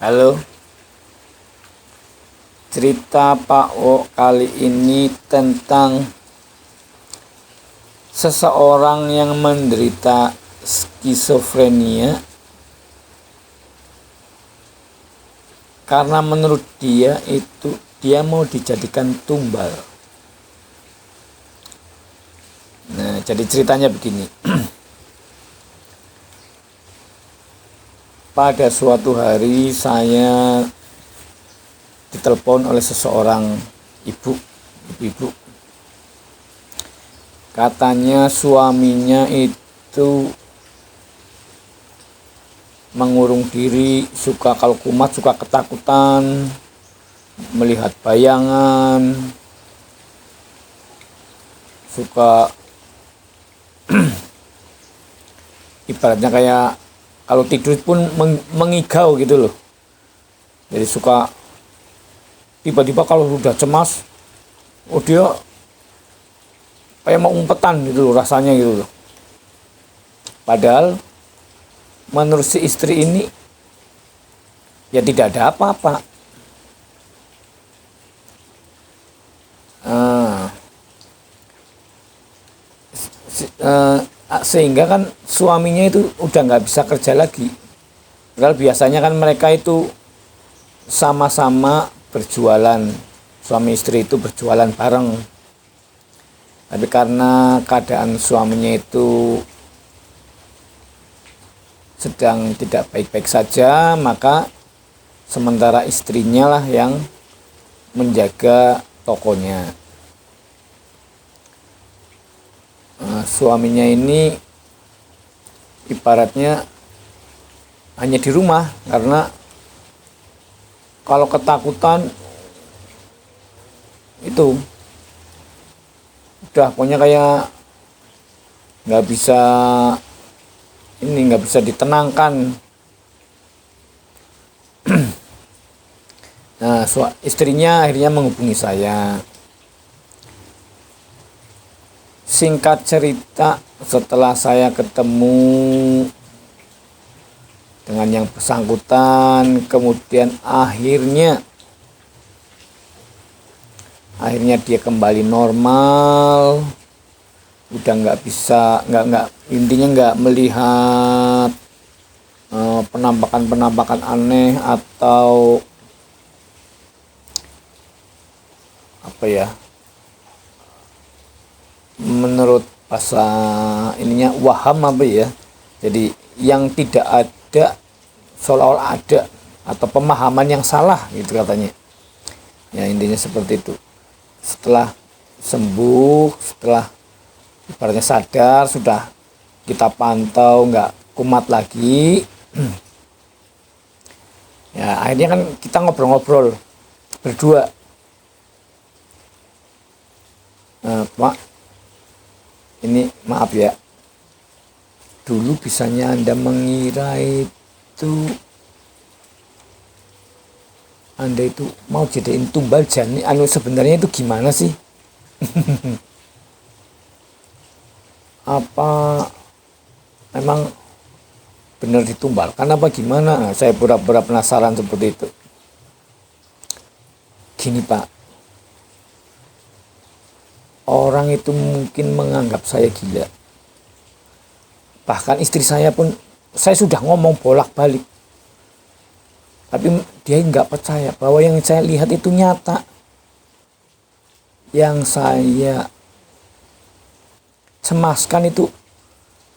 Halo, cerita Pak O kali ini tentang seseorang yang menderita skizofrenia karena menurut dia mau dijadikan tumbal. Nah, jadi ceritanya begini. Pada suatu hari saya ditelepon oleh seseorang ibu. Katanya suaminya itu mengurung diri, suka kalau kumat suka ketakutan, melihat bayangan, suka ibaratnya kayak kalau tidur pun mengigau gitu loh. Jadi suka tiba-tiba kalau sudah cemas, dia kayak mau umpetan gitu loh rasanya gitu loh. Padahal menurut si istri ini ya tidak ada apa-apa. Sehingga kan suaminya itu udah nggak bisa kerja lagi. Padahal biasanya kan mereka itu sama-sama berjualan, suami istri itu berjualan bareng. Tapi karena keadaan suaminya itu sedang tidak baik-baik saja, maka sementara istrinya lah yang menjaga tokonya. Suaminya ini ibaratnya hanya di rumah, karena kalau ketakutan itu udah pokoknya kayak nggak bisa ditenangkan. Nah, istrinya akhirnya menghubungi saya. Singkat cerita, setelah saya ketemu dengan yang bersangkutan, kemudian akhirnya dia kembali normal, udah intinya nggak melihat penampakan aneh atau apa ya, menurut bahasa ininya waham apa ya, jadi yang tidak ada seolah-olah ada, atau pemahaman yang salah gitu katanya ya, intinya seperti itu. Setelah sembuh, setelah ibaratnya sadar, sudah kita pantau nggak kumat lagi, ya akhirnya kan kita ngobrol-ngobrol berdua. Pak, ini maaf ya, dulu bisanya Anda mengira Anda itu mau jadiin tumbal jani, sebenarnya itu gimana sih? Apa memang benar ditumbalkan apa gimana? Saya pura-pura penasaran seperti itu. Gini Pak, orang itu mungkin menganggap saya gila. Bahkan istri saya pun, saya sudah ngomong bolak-balik, tapi dia nggak percaya bahwa yang saya lihat itu nyata. Yang saya cemaskan itu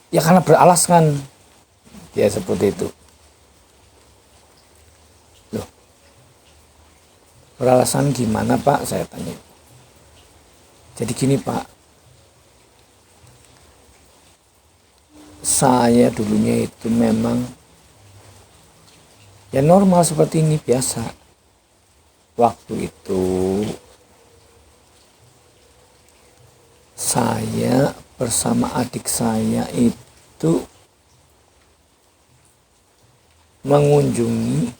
ya karena beralaskan. Dia seperti itu. Loh, beralasan gimana Pak? Saya tanya. Jadi gini Pak, saya dulunya itu memang ya normal seperti ini, biasa. Waktu itu saya bersama adik saya itu mengunjungi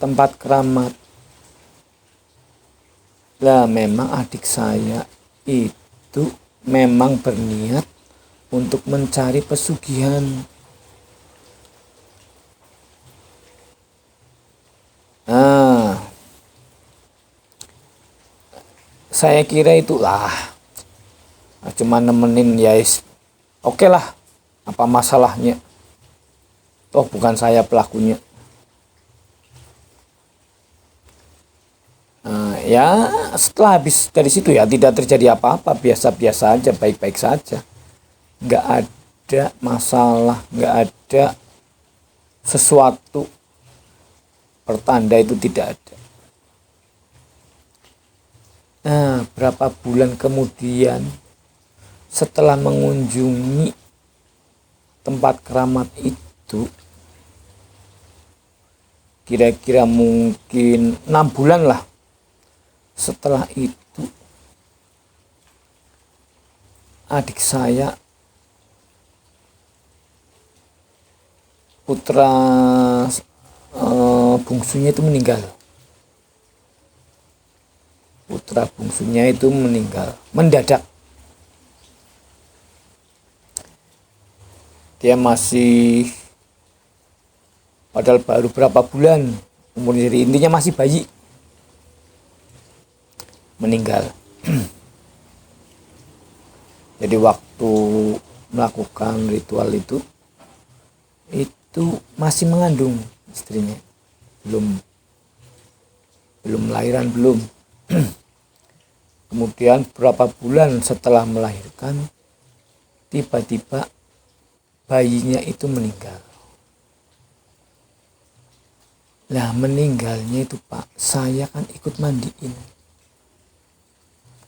tempat keramat. Lah memang adik saya itu memang berniat untuk mencari pesugihan. saya kira itulah cuma nemenin ya, oke lah, apa masalahnya, toh bukan saya pelakunya. Ya setelah habis dari situ ya tidak terjadi apa-apa, biasa-biasa aja, baik-baik saja, nggak ada masalah, nggak ada sesuatu pertanda, itu tidak ada. Nah, berapa bulan kemudian setelah mengunjungi tempat keramat itu, kira-kira mungkin 6 bulan lah setelah itu, adik saya, putra bungsunya itu meninggal. Putra bungsunya itu meninggal mendadak. Dia masih, padahal baru berapa bulan umurnya, jadi intinya masih bayi, meninggal. Jadi waktu melakukan ritual itu masih mengandung istrinya, belum lahiran, belum. Kemudian berapa bulan setelah melahirkan, tiba-tiba bayinya itu meninggal. Nah, meninggalnya itu Pak, saya kan ikut mandiin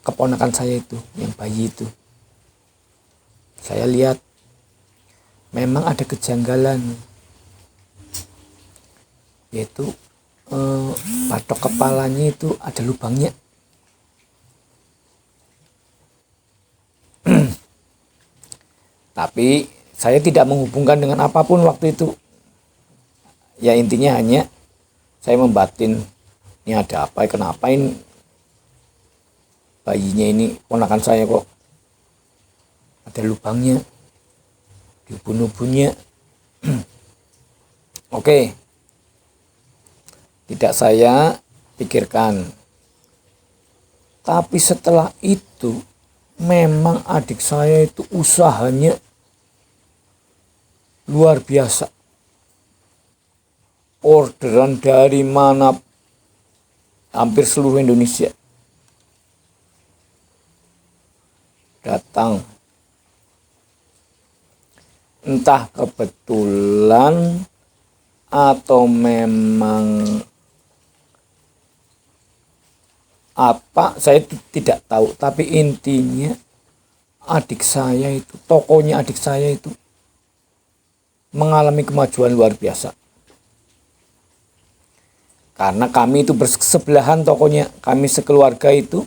keponakan saya itu, yang bayi itu. Saya lihat memang ada kejanggalan, yaitu batok kepalanya itu ada lubangnya. Tapi saya tidak menghubungkan dengan apapun waktu itu. Ya intinya hanya saya membatin, ini ada apa, kenapa ini bayinya ini, ponakan saya kok ada lubangnya di ubun-ubunnya. Oke, tidak saya pikirkan. Tapi setelah itu memang adik saya itu usahanya luar biasa. Orderan dari mana, hampir seluruh Indonesia datang. Entah kebetulan atau memang apa, saya tidak tahu. Tapi intinya adik saya itu, tokonya adik saya itu mengalami kemajuan luar biasa. Karena kami itu bersebelahan tokonya, kami sekeluarga itu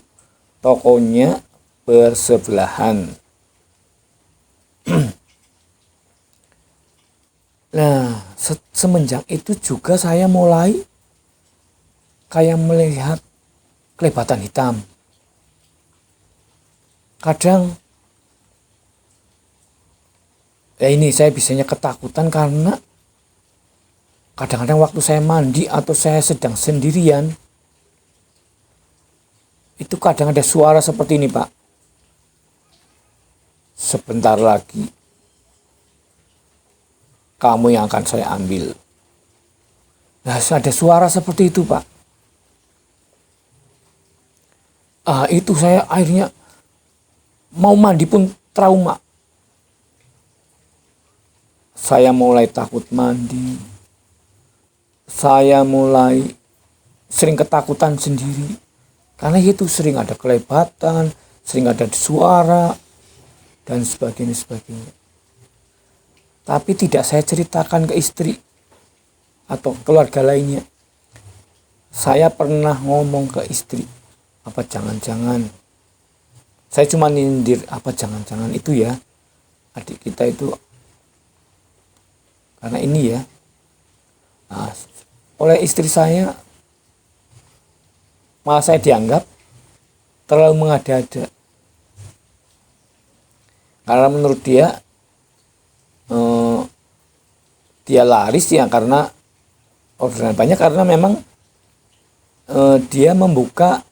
tokonya bersebelahan. Nah, semenjak itu juga saya mulai kayak melihat kelebatan hitam. Kadang, ya ini saya bisanya ketakutan karena kadang-kadang waktu saya mandi atau saya sedang sendirian, itu kadang ada suara seperti ini, Pak. Sebentar lagi kamu yang akan saya ambil. Nah, ada suara seperti itu, Pak. Itu saya akhirnya mau mandi pun trauma. Saya mulai takut mandi. Saya mulai sering ketakutan sendiri. Karena itu sering ada kelebatan, sering ada suara, dan sebagainya. Tapi tidak saya ceritakan ke istri atau keluarga lainnya. Saya pernah ngomong ke istri, apa jangan-jangan, saya cuma nyindir, apa jangan-jangan itu ya adik kita itu karena ini ya. Nah, oleh istri saya malah saya dianggap terlalu mengada-ada. Karena menurut dia dia laris ya karena orderan banyak, karena memang dia membuka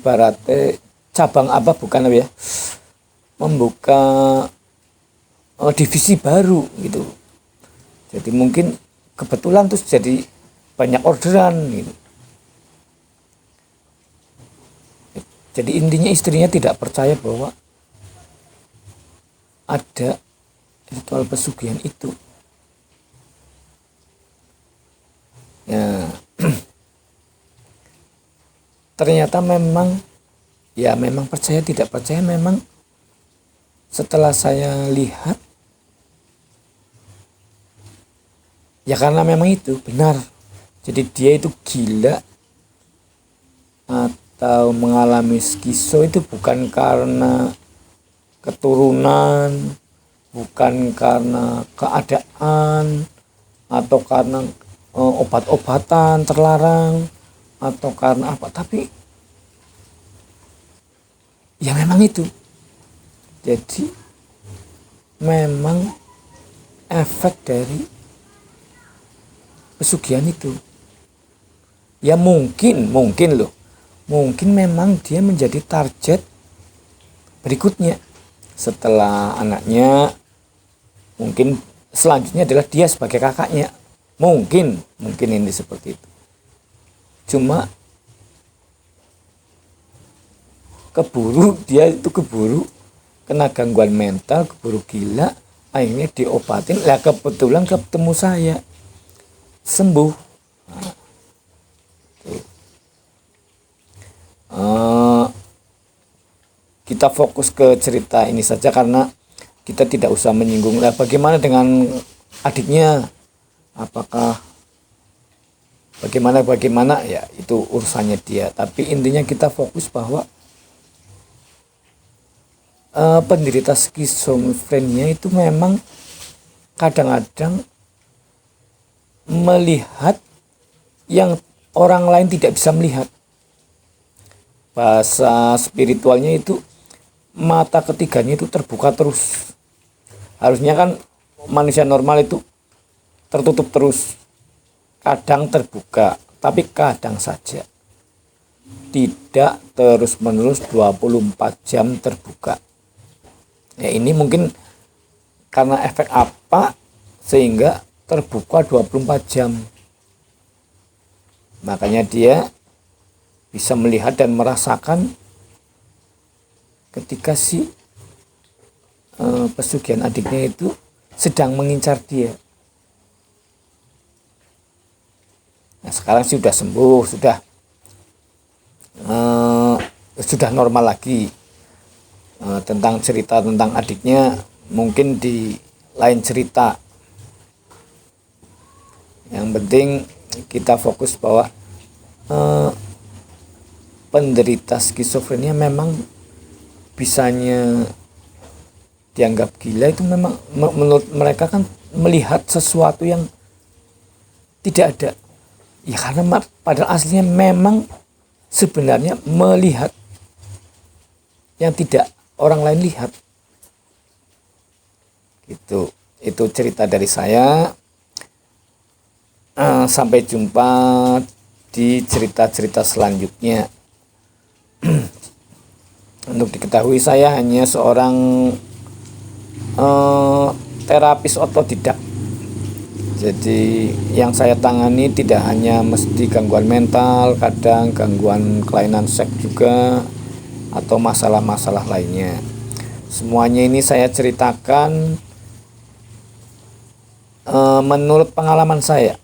ibaratnya cabang apa bukan ya, membuka divisi baru gitu. Jadi mungkin kebetulan terus jadi banyak orderan gitu. Jadi intinya istrinya tidak percaya bahwa ada ritual pesugihan itu. Ya, ternyata memang percaya tidak percaya, memang setelah saya lihat ya karena memang itu benar. Jadi dia itu gila atau mengalami skizo itu bukan karena keturunan, bukan karena keadaan, atau karena obat-obatan terlarang, atau karena apa, tapi ya memang itu. Jadi memang efek dari pesugihan itu. Ya mungkin loh, mungkin memang dia menjadi target berikutnya setelah anaknya. Mungkin selanjutnya adalah dia sebagai kakaknya, mungkin ini seperti itu. Cuma dia itu keburu kena gangguan mental, keburu gila, akhirnya diobatin. Lah kebetulan ketemu saya, sembuh. Kita fokus ke cerita ini saja karena kita tidak usah menyinggung. Lah bagaimana dengan adiknya, apakah bagaimana ya, itu urusannya dia. Tapi intinya kita fokus bahwa penderita skizofrenia itu memang kadang-kadang melihat yang orang lain tidak bisa melihat. Bahasa spiritualnya itu mata ketiganya itu terbuka terus. Harusnya kan manusia normal itu tertutup terus, kadang terbuka, tapi kadang saja, tidak terus menerus 24 jam terbuka. Ya ini mungkin karena efek apa sehingga terbuka 24 jam. Makanya dia bisa melihat dan merasakan ketika si pesugihan adiknya itu sedang mengincar dia. Nah sekarang sih sudah sembuh, sudah normal lagi. Tentang cerita tentang adiknya mungkin di lain cerita. Yang penting kita fokus bahwa penderita skizofrenia memang bisanya dianggap gila itu memang menurut mereka kan melihat sesuatu yang tidak ada. Ya karena padahal aslinya memang sebenarnya melihat yang tidak orang lain lihat. Gitu. Itu cerita dari saya. Sampai jumpa di cerita-cerita selanjutnya. Untuk diketahui saya hanya seorang terapis otodidak. Jadi yang saya tangani tidak hanya mesti gangguan mental, kadang gangguan kelainan seks juga, atau masalah-masalah lainnya. Semuanya ini saya ceritakan menurut pengalaman saya.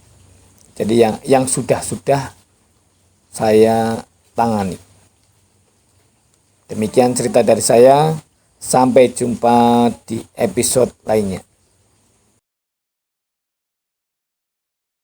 Jadi yang sudah saya tangani. Demikian cerita dari saya. Sampai jumpa di episode lainnya.